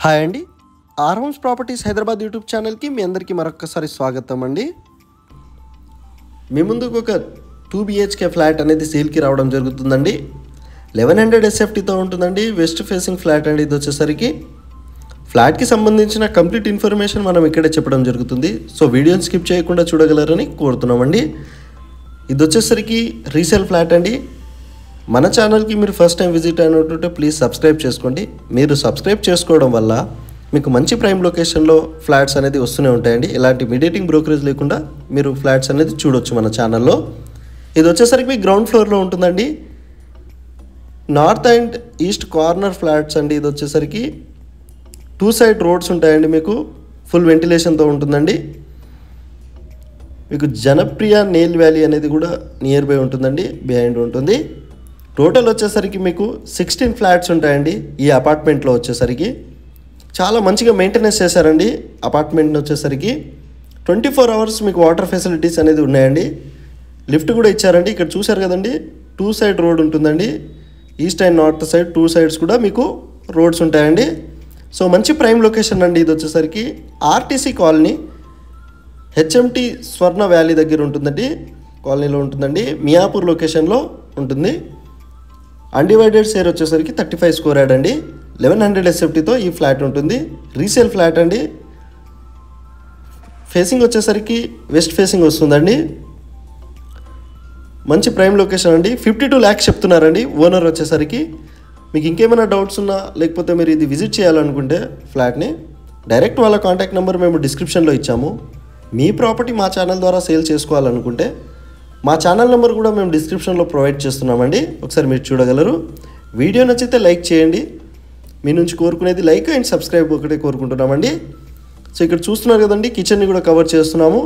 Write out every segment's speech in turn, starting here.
Hi అండి. R Homes Properties Hyderabad YouTube ఛానల్కి మీ అందరికీ మరొకసారి స్వాగతం అండి. మీ ముందుకు ఒక 2 BHK ఫ్లాట్ అనేది సేల్కి రావడం జరుగుతుందండి. 1100 SFTతో ఉంటుందండి. వెస్ట్ ఫేసింగ్ ఫ్లాట్ అండి. ఇది వచ్చేసరికి ఫ్లాట్కి సంబంధించిన కంప్లీట్ ఇన్ఫర్మేషన్ మనం ఇక్కడే చెప్పడం జరుగుతుంది. సో వీడియోని స్కిప్ చేయకుండా చూడగలరని కోరుతున్నామండి. ఇది వచ్చేసరికి రీసేల్ ఫ్లాట్ అండి. మన ఛానల్కి మీరు ఫస్ట్ టైం విజిట్ అయినట్టుంటే ప్లీజ్ సబ్స్క్రైబ్ చేసుకోండి. మీరు సబ్స్క్రైబ్ చేసుకోవడం వల్ల మీకు మంచి ప్రైమ్ లొకేషన్లో ఫ్లాట్స్ అనేది వస్తూనే ఉంటాయండి. ఎలాంటి మీడియేటింగ్ బ్రోకరేజ్ లేకుండా మీరు ఫ్లాట్స్ అనేది చూడొచ్చు మన ఛానల్లో. ఇది వచ్చేసరికి మీకు గ్రౌండ్ ఫ్లోర్లో ఉంటుందండి. North and east corner flats అండి. ఇది వచ్చేసరికి 2 సైడ్ రోడ్స్ ఉంటాయండి. మీకు ఫుల్ వెంటిలేషన్తో ఉంటుందండి. మీకు జనప్రియ నేల్ వ్యాలీ అనేది కూడా నియర్ బై ఉంటుందండి, బిహైండ్ ఉంటుంది. టోటల్ వచ్చేసరికి మీకు 16 ఫ్లాట్స్ ఉంటాయండి. ఈ అపార్ట్మెంట్లో వచ్చేసరికి చాలా మంచిగా మెయింటెనెన్స్ చేశారండి. అపార్ట్మెంట్ వచ్చేసరికి 24 అవర్స్ మీకు వాటర్ ఫెసిలిటీస్ అనేది ఉన్నాయండి. లిఫ్ట్ కూడా ఇచ్చారండి. ఇక్కడ చూశారు కదండి, 2 సైడ్ రోడ్ ఉంటుందండి. East and north side 2 sides కూడా మీకు రోడ్స్ ఉంటాయండి. సో మంచి ప్రైమ్ లొకేషన్ అండి. ఇది వచ్చేసరికి ఆర్టీసీ కాలనీ హెచ్ఎంటి స్వర్ణ వ్యాలీ దగ్గర ఉంటుందండి. కాలనీలో ఉంటుందండి. మియాపూర్ లొకేషన్లో ఉంటుంది. అన్డివైడెడ్ షేర్ వచ్చేసరికి 35 స్క్వేర్ యార్డ్ అండి. 1100 SFTతో ఈ ఫ్లాట్ ఉంటుంది. రీసేల్ ఫ్లాట్ అండి. ఫేసింగ్ వచ్చేసరికి వెస్ట్ ఫేసింగ్ వస్తుందండి. మంచి ప్రైమ్ లొకేషన్ అండి. 52 lakhs చెప్తున్నారండి ఓనర్ వచ్చేసరికి. మీకు ఇంకేమైనా డౌట్స్ ఉన్నా లేకపోతే మీరు ఇది విజిట్ చేయాలనుకుంటే ఫ్లాట్ని డైరెక్ట్ వాళ్ళ కాంటాక్ట్ నెంబర్ మేము డిస్క్రిప్షన్లో ఇచ్చాము. మీ ప్రాపర్టీ మా ఛానల్ ద్వారా సేల్ చేసుకోవాలనుకుంటే మా ఛానల్ నెంబర్ కూడా మేము డిస్క్రిప్షన్లో ప్రొవైడ్ చేస్తున్నామండి. ఒకసారి మీరు చూడగలరు. వీడియో నచ్చితే లైక్ చేయండి. మీ నుంచి కోరుకునేది లైక్ అండ్ సబ్స్క్రైబ్ ఒకటే కోరుకుంటున్నామండి. సో ఇక్కడ చూస్తున్నారు కదండి, కిచెన్ని కూడా కవర్ చేస్తున్నాము.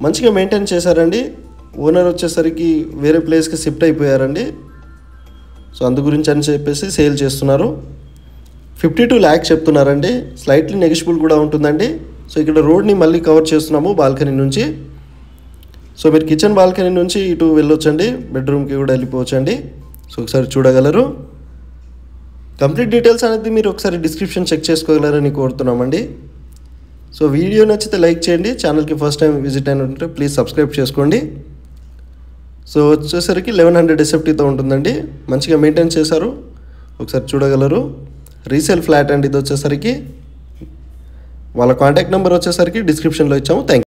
మంచిగా మెయింటైన్ చేశారండి. ఓనర్ వచ్చేసరికి వేరే ప్లేస్కి షిఫ్ట్ అయిపోయారండి. సో అందు గురించి అని చెప్పేసి సేల్ చేస్తున్నారు. 52 lakhs చెప్తున్నారండి. స్లైట్లీ నెగిషియబుల్ కూడా ఉంటుందండి. సో ఇక్కడ రోడ్ని మళ్ళీ కవర్ చేస్తున్నాము బాల్కనీ నుంచి. సో మీరు కిచెన్ బాల్కనీ నుంచి ఇటు వెళ్ళొచ్చండి. బెడ్రూమ్కి కూడా వెళ్ళిపోవచ్చండి. సో ఒకసారి చూడగలరు. కంప్లీట్ డీటెయిల్స్ అనేది మీరు ఒకసారి డిస్క్రిప్షన్ చెక్ చేసుకోగలరని కోరుతున్నామండి. సో వీడియో నచ్చితే లైక్ చేయండి. ఛానల్కి ఫస్ట్ టైం విజిట్ అయినట్టుంటే ప్లీజ్ సబ్స్క్రైబ్ చేసుకోండి. సో వచ్చేసరికి 1100 SFTతో ఉంటుందండి. మంచిగా మెయింటైన్ చేశారు. ఒకసారి చూడగలరు. రీసేల్ ఫ్లాట్ అండి. ఇది వచ్చేసరికి వాళ్ళ కాంటాక్ట్ నెంబర్ వచ్చేసరికి డిస్క్రిప్షన్లో ఇచ్చాము. Thank you.